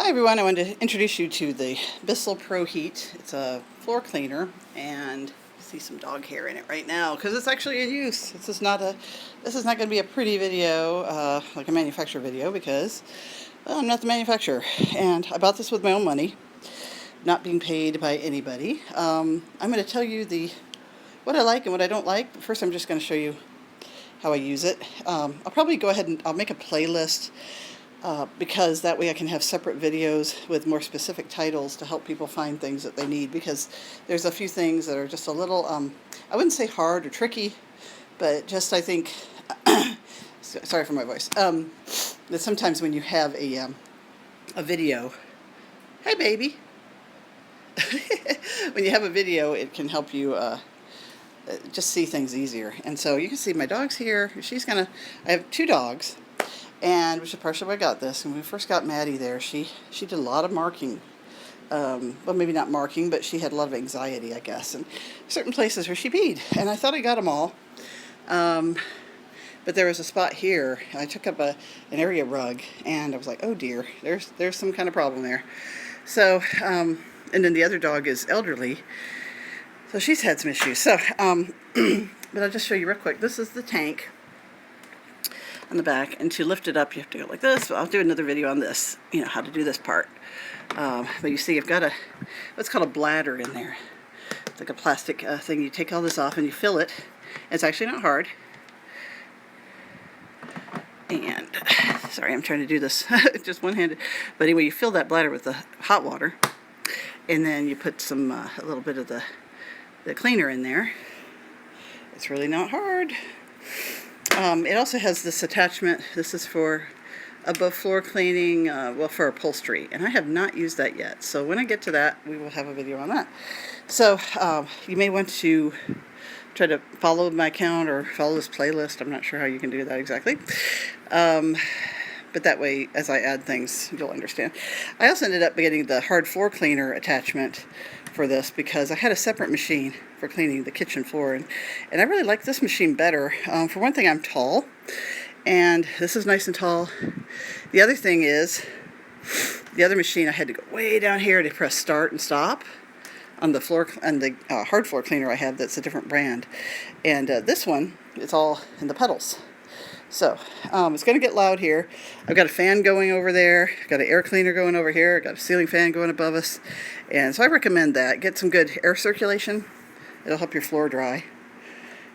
Hi everyone, I wanted to introduce you to the Bissell Pro Heat. It's a floor cleaner, and you see some dog hair in it right now because it's actually in use. This is not going to be a pretty video, like a manufacturer video, because well, I'm not the manufacturer, and I bought this with my own money, not being paid by anybody. I'm going to tell you what I like and what I don't like, but first I'm just going to show you how I use it. I'll probably go ahead and I'll make a playlist. Because that way I can have separate videos with more specific titles to help people find things that they need, because there's a few things that are just a little, I wouldn't say hard or tricky, but just I think, sorry for my voice, that sometimes when you have a video, hi baby, when you have a video it can help you just see things easier. And so you can see my dog's here. I have two dogs. And which is partially why I got this. And when we first got Maddie there, she did a lot of marking. Well, maybe not marking, but she had a lot of anxiety, I guess, and certain places where she peed. And I thought I got them all. But there was a spot here. I took up an area rug, and I was like, oh dear, there's some kind of problem there. So, and then the other dog is elderly, so she's had some issues. So, but I'll just show you real quick. This is the tank on the back, and to lift it up you have to go like this. I'll do another video on this, how to do this part. But you see I've got what's called a bladder in there. It's like a plastic thing. You take all this off and you fill it. It's actually not hard. And sorry, I'm trying to do this just one-handed. But anyway, you fill that bladder with the hot water, and then you put some a little bit of the cleaner in there. It's really not hard. It also has this attachment. This is for above floor cleaning, for upholstery, and I have not used that yet. So when I get to that, we will have a video on that. So you may want to try to follow my account or follow this playlist. I'm not sure how you can do that exactly. But that way, as I add things, you'll understand. I also ended up getting the hard floor cleaner attachment for this because I had a separate machine for cleaning the kitchen floor, and I really like this machine better. For one thing, I'm tall, and this is nice and tall. The other thing is, the other machine I had to go way down here to press start and stop on the floor, and the hard floor cleaner I have that's a different brand, and this one, it's all in the pedals. So, it's going to get loud here. I've got a fan going over there. I've got an air cleaner going over here. I've got a ceiling fan going above us. And so I recommend that. Get some good air circulation. It'll help your floor dry.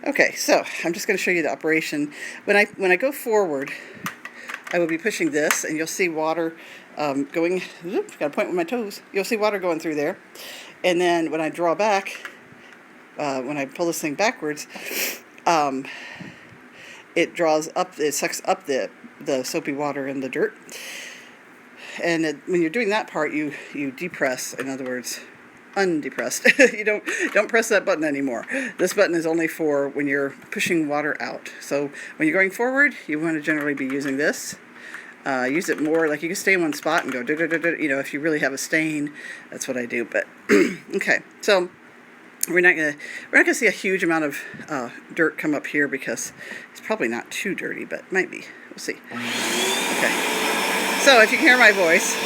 Okay, so I'm just going to show you the operation. When I go forward, I will be pushing this, and you'll see water going. Got to point with my toes. You'll see water going through there. And then when I draw back, when I pull this thing backwards, it draws up, it sucks up the soapy water and the dirt. And when you're doing that part, you depress, in other words, undepressed. You don't press that button anymore. This button is only for when you're pushing water out. So when you're going forward, you want to generally be using this. Use it more, like you can stay in one spot and go, if you really have a stain, that's what I do. But okay, so we're not gonna see a huge amount of dirt come up here because it's probably not too dirty, but might be. We'll see. Okay. So if you can hear my voice,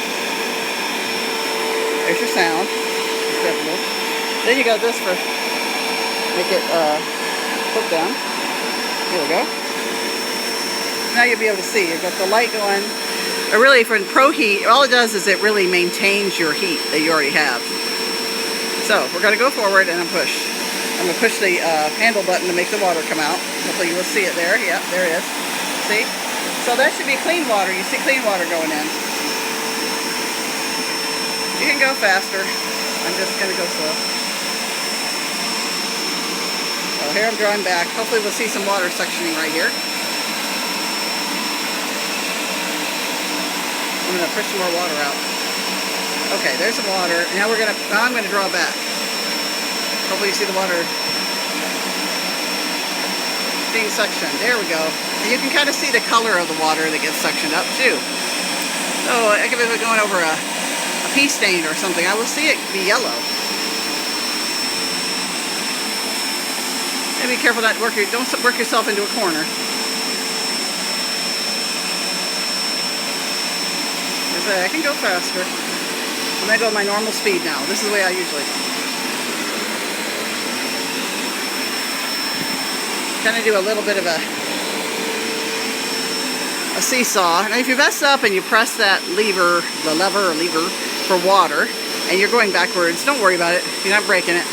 there's your sound. Then you got this for make it flip down. Here we go. Now you'll be able to see. You've got the light going. Or really, for Pro Heat, all it does is it really maintains your heat that you already have. So we're going to go forward, and I'm going to push the handle button to make the water come out. Hopefully you will see it there. Yeah, there it is. See? So that should be clean water. You see clean water going in. You can go faster. I'm just going to go slow. So here I'm drawing back. Hopefully we'll see some water suctioning right here. I'm going to push some more water out. Okay, there's some water. Now I'm going to draw back. Hopefully you see the water being suctioned. There we go. And you can kind of see the color of the water that gets suctioned up too. So I could be going over a pea stain or something. I will see it be yellow. And be careful not to don't work yourself into a corner. say, I can go faster. I'm going to go my normal speed now. This is the way I usually kind of do a little bit of a seesaw. And if you mess up and you press that lever for water, and you're going backwards, don't worry about it. You're not breaking it.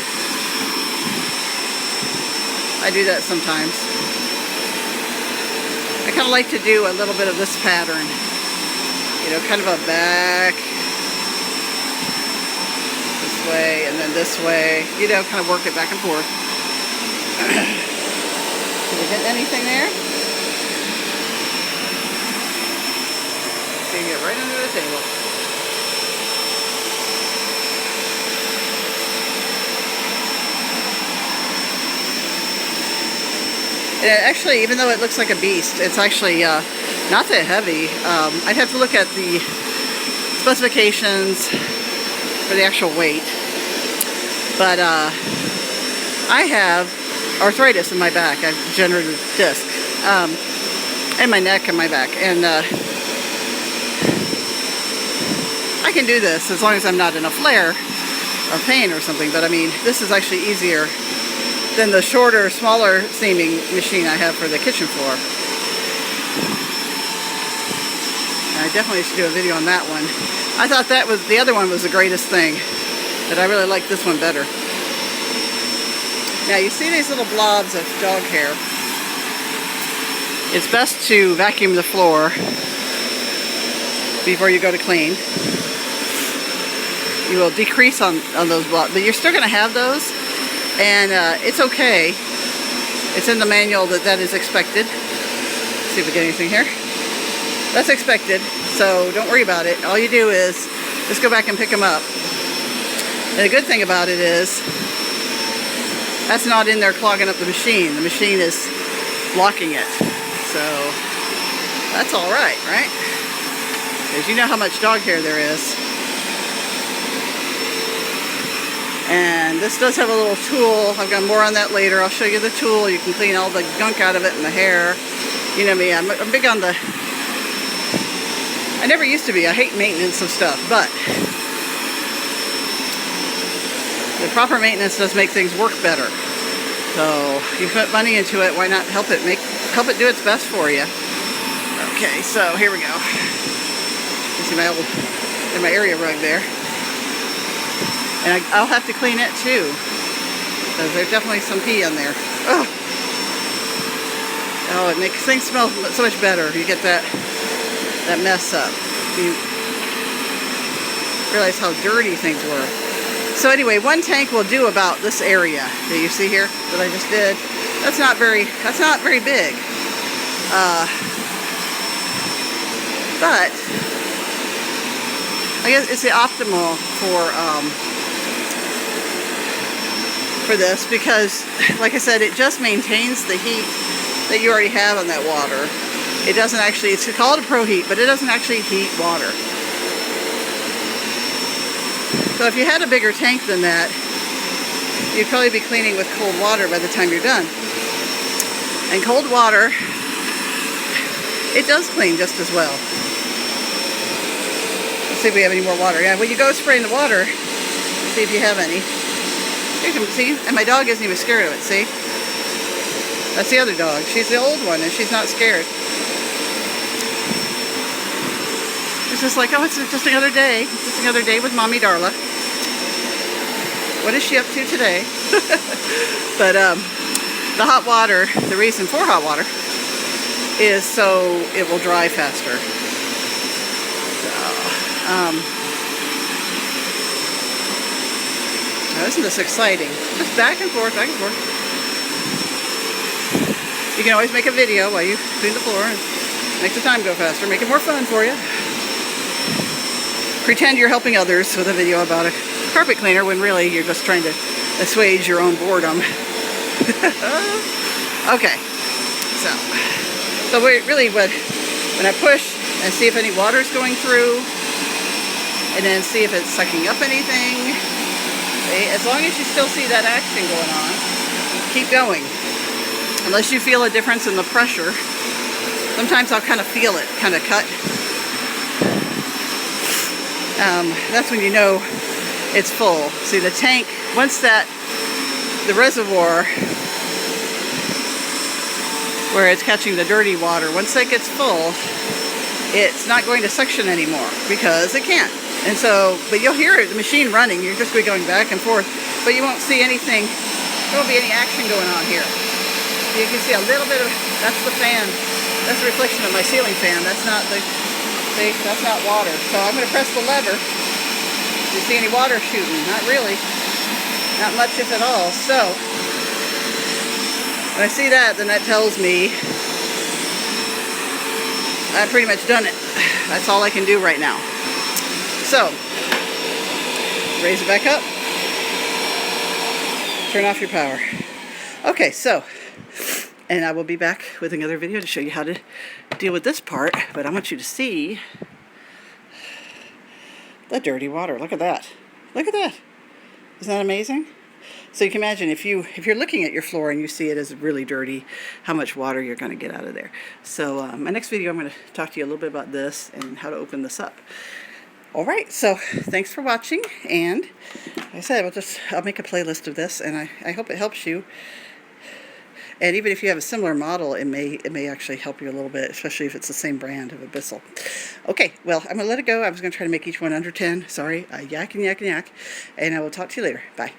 I do that sometimes. I kind of like to do a little bit of this pattern. You know, kind of a back, this way, and then this way. You know, kind of work it back and forth. Did you hit anything there? So you get right under the table. And actually, even though it looks like a beast, it's actually not that heavy. I'd have to look at the specifications for the actual weight. But I have arthritis in my back. I have degenerative disc. And my neck and my back. And I can do this as long as I'm not in a flare or pain or something. But I mean, this is actually easier than the shorter, smaller steaming machine I have for the kitchen floor. And I definitely should do a video on that one. I thought that was, the other one was the greatest thing, but I really like this one better. Now you see these little blobs of dog hair. It's best to vacuum the floor before you go to clean. You will decrease on those blobs, but you're still going to have those. And it's okay. It's in the manual that is expected. Let's see if we get anything here. That's expected, so don't worry about it. All you do is just go back and pick them up. And the good thing about it is that's not in there clogging up the machine. The machine is blocking it. So that's all right, right? Because you know how much dog hair there is. And this does have a little tool. I've got more on that later. I'll show you the tool. You can clean all the gunk out of it and the hair. You know me, I'm big on the... I never used to be. I hate maintenance of stuff, but the proper maintenance does make things work better. So you put money into it, why not help it do its best for you? Okay, so here we go. You see my area rug there. And I'll have to clean it too, because there's definitely some pee on there. Oh, it makes things smell so much better. You get that mess up. You realize how dirty things were. So anyway, one tank will do about this area that you see here that I just did. That's not very big. But I guess it's the optimal for this, because like I said, it just maintains the heat that you already have on that water. It doesn't actually, it's called a pro heat, but it doesn't actually heat water. So if you had a bigger tank than that, you'd probably be cleaning with cold water by the time you're done. And cold water, it does clean just as well. Let's see if we have any more water. Yeah, when you go spraying the water, see if you have any. You can see, and my dog isn't even scared of it, see? That's the other dog. She's the old one, and she's not scared. It's just like, oh, it's just another day. It's just another day with Mommy Darla. What is she up to today? But the hot water, the reason for hot water is so it will dry faster. So, now isn't this exciting? Just back and forth, back and forth. You can always make a video while you clean the floor and make the time go faster, make it more fun for you. Pretend you're helping others with a video about a carpet cleaner when really you're just trying to assuage your own boredom. Okay, so really when I push and see if any water's going through, and then see if it's sucking up anything. As long as you still see that action going on, keep going. Unless you feel a difference in the pressure. Sometimes I'll kind of feel it, kind of cut. that's when you know it's full. See, the tank, once the reservoir where it's catching the dirty water, once that gets full, it's not going to suction anymore because it can't. And so, but you'll hear the machine running. You're just going back and forth, but you won't see anything. There won't be any action going on here. You can see a little bit of, that's the fan. That's the reflection of my ceiling fan. That's not that's not water. So I'm going to press the lever. Do you see any water shooting? Not really. Not much, if at all. So when I see that, then that tells me I've pretty much done it. That's all I can do right now. So, raise it back up. Turn off your power. Okay, so, and I will be back with another video to show you how to deal with this part, but I want you to see the dirty water. Look at that. Look at that. Isn't that amazing? So you can imagine if you're looking at your floor and you see it as really dirty, how much water you're going to get out of there. So my next video, I'm going to talk to you a little bit about this and how to open this up. All right, so thanks for watching, and like I said, I'll make a playlist of this, and I hope it helps you. And even if you have a similar model, it may actually help you a little bit, especially if it's the same brand of a Bissell. Okay, well, I'm going to let it go. I was going to try to make each one under 10. Sorry, yak and yak and yak. And I will talk to you later. Bye.